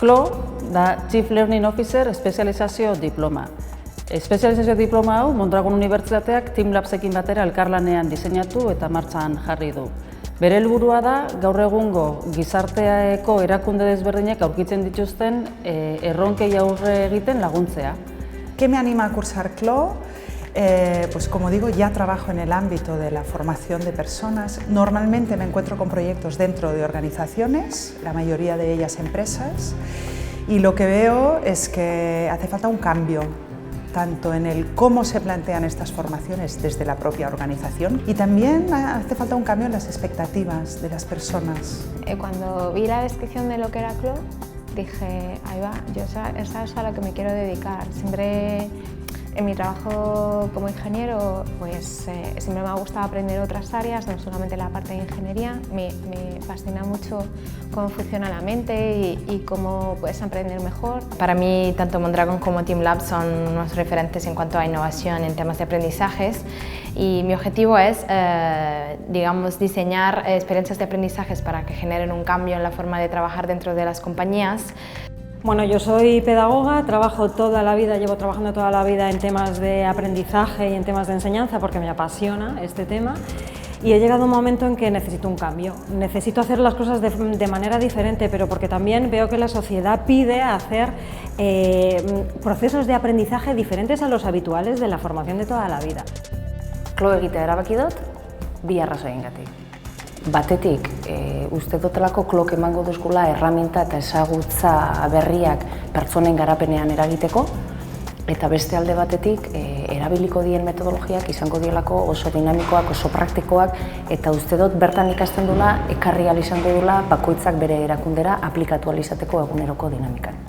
CLO da Chief Learning Officer espezializazio diploma. Espezializazio diploma hau Mondragon Unibertsitateak Teamlabsekin batera elkarlanean diseinatu eta martxan jarri du. Bere helburua da gaur egungo gizarteako erakunde desberdinek aurkitzen dituzten erronkei aurre egiten laguntzea. ¿Qué me anima a cursar CLO? Pues como digo, ya trabajo en el ámbito de la formación de personas. Normalmente me encuentro con proyectos dentro de organizaciones, la mayoría de ellas empresas, y lo que veo es que hace falta un cambio, tanto en el cómo se plantean estas formaciones desde la propia organización y también hace falta un cambio en las expectativas de las personas. Cuando vi la descripción de lo que era CLO, dije, ahí va, yo esa es a la que me quiero dedicar. Siempre en mi trabajo como ingeniero, pues siempre me ha gustado aprender otras áreas, no solamente la parte de ingeniería. Me fascina mucho cómo funciona la mente y cómo puedes aprender mejor. Para mí, tanto Mondragon como Teamlab son unos referentes en cuanto a innovación en temas de aprendizajes y mi objetivo es, digamos, diseñar experiencias de aprendizajes para que generen un cambio en la forma de trabajar dentro de las compañías. Bueno, yo soy pedagoga, trabajo toda la vida, llevo trabajando toda la vida en temas de aprendizaje y en temas de enseñanza porque me apasiona este tema y he llegado a un momento en que necesito un cambio. Necesito hacer las cosas de manera diferente, pero porque también veo que la sociedad pide hacer procesos de aprendizaje diferentes a los habituales de la formación de toda la vida. CLO egitea erabaki dut, bi arrazoiengatik. Batetik, uste dutelako CLOk emango duzgula erraminta eta ezagutza berriak pertsonen garapenean eragiteko, eta beste alde batetik, erabiliko dien metodologiak izango dielako oso dinamikoak, oso praktikoak, eta uste dut bertan ikasten dula, ekarri ahal izango dula bakoitzak bere erakundera aplikatu ahal izateko eguneroko dinamikan.